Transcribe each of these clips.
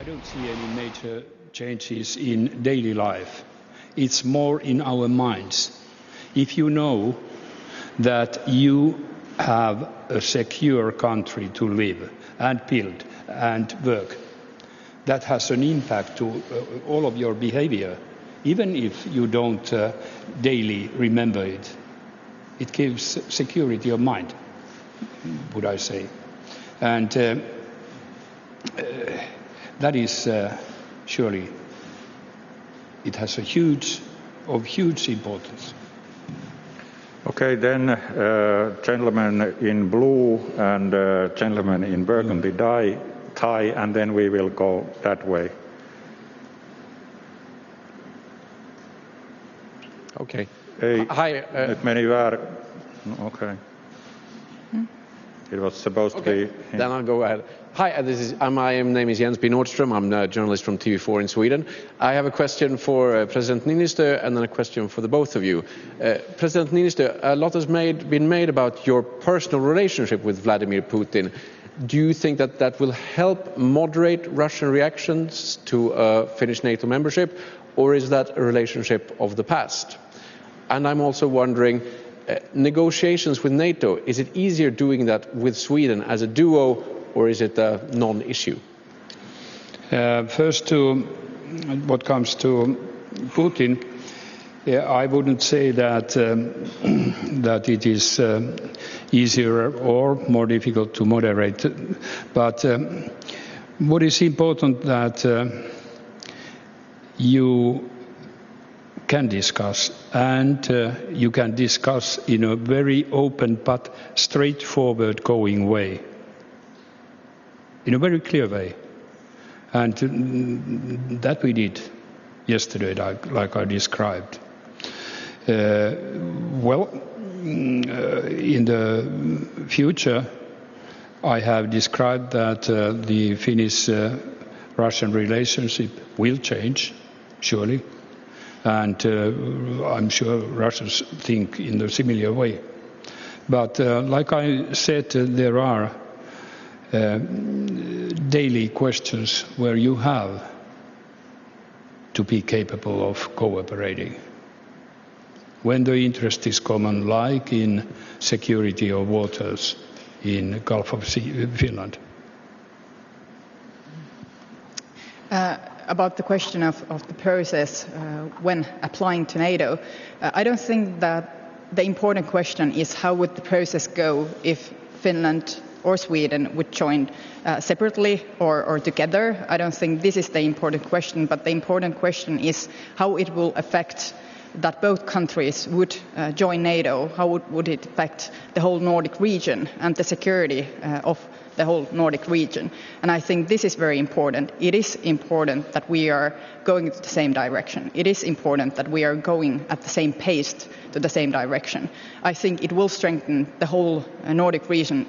I don't see any major changes in daily life. It's more in our minds. If you know that you have a secure country to live and build and work, that has an impact to all of your behavior, even if you don't daily remember it. It gives security of mind, would I say. And that is surely, it has a huge importance. Okay, then gentleman in blue and gentleman in burgundy tie, and then we will go that way. Okay. Ei, Hi. Nyt meni väärin. No, okay. It was supposed to be. Then I'll go ahead. Hi, my name is Jens B. Nordström. I'm a journalist from TV4 in Sweden. I have a question for President Niinisto and then a question for the both of you. President Niinisto, a lot has been made about your personal relationship with Vladimir Putin. Do you think that that will help moderate Russian reactions to Finnish NATO membership, or is that a relationship of the past? And I'm also wondering, negotiations with NATO, is it easier doing that with Sweden as a duo, or is it a non-issue? First, to what comes to Putin, I wouldn't say that that it is easier or more difficult to moderate. But what is important that you can discuss, and you can discuss in a very open but straightforward going way, in a very clear way. And that we did yesterday, like I described. In the future, I have described that the Finnish-Russian relationship will change, surely. And I'm sure Russians think in a similar way. But like I said, there are daily questions where you have to be capable of cooperating. When the interest is common, like in security of waters in Gulf of Finland. About the question of the process when applying to NATO, I don't think that the important question is how would the process go if Finland or Sweden would join separately or together. I don't think this is the important question, but the important question is how it will affect that both countries would join NATO, how would it affect the whole Nordic region and the security of the whole Nordic region. And I think this is very important. It is important that we are going in the same direction. It is important that we are going at the same pace to the same direction. I think it will strengthen the whole Nordic region,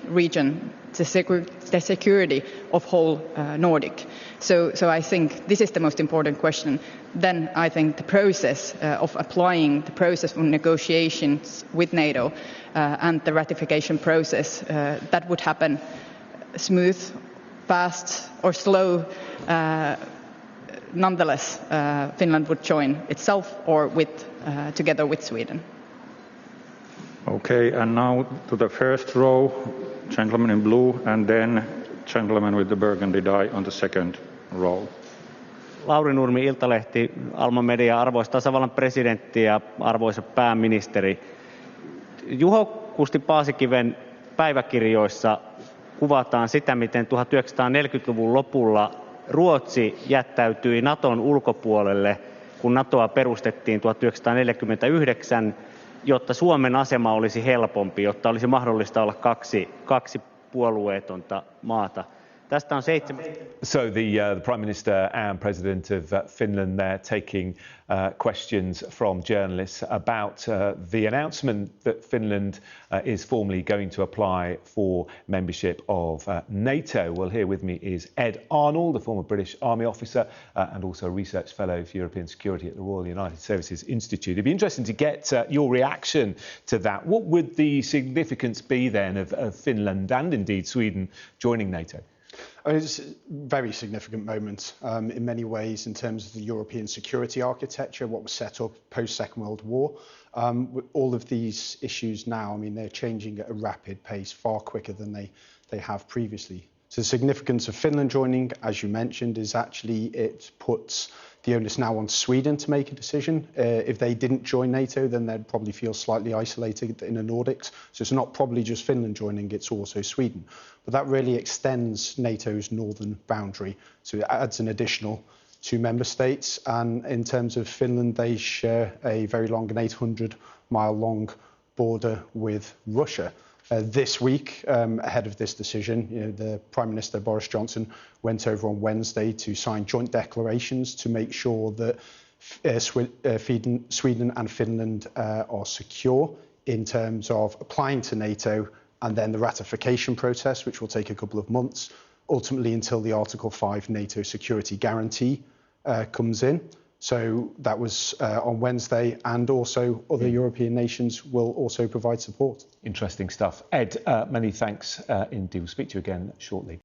the security of whole Nordic. So I think this is the most important question. Then I think the process of applying the process of negotiations with NATO and the ratification process, that would happen smooth, fast or slow. Nonetheless, Finland would join itself or together with Sweden. Okay, and now to the first row, gentleman in blue, and then gentleman with the burgundy tie on the second row. Lauri Nurmi, Iltalehti, Alma Media, arvoisa tasavallan presidentti ja arvoisa pääministeri. Juho Kusti Paasikiven päiväkirjoissa kuvataan sitä, miten 1940-luvun lopulla Ruotsi jättäytyi Naton ulkopuolelle, kun Natoa perustettiin 1949, jotta Suomen asema olisi helpompi, jotta olisi mahdollista olla kaksi puolueetonta maata. Tästä on 7. So the Prime Minister and President of Finland there taking questions from journalists about the announcement that Finland is formally going to apply for membership of NATO. Well, here with me is Ed Arnold, a former British Army officer and also a research fellow for European security at the Royal United Services Institute. It'd be interesting to get your reaction to that. What would the significance be then of Finland and indeed Sweden joining NATO? I mean, it's a very significant moment in many ways in terms of the European security architecture, what was set up post-Second World War. With all of these issues now, I mean, they're changing at a rapid pace, far quicker than they have previously. So the significance of Finland joining, as you mentioned, is actually it puts the onus now on Sweden to make a decision. If they didn't join NATO, then they'd probably feel slightly isolated in the Nordics. So it's not probably just Finland joining, it's also Sweden. But that really extends NATO's northern boundary. So it adds an additional 2 member states. And in terms of Finland, they share a very long, an 800-mile long border with Russia. This week, ahead of this decision, the Prime Minister Boris Johnson went over on Wednesday to sign joint declarations to make sure that Sweden and Finland are secure in terms of applying to NATO and then the ratification process, which will take a couple of months, ultimately until the Article 5 NATO security guarantee comes in. So that was on Wednesday, and also other European nations will also provide support. Interesting stuff. Ed, many thanks indeed. We'll speak to you again shortly.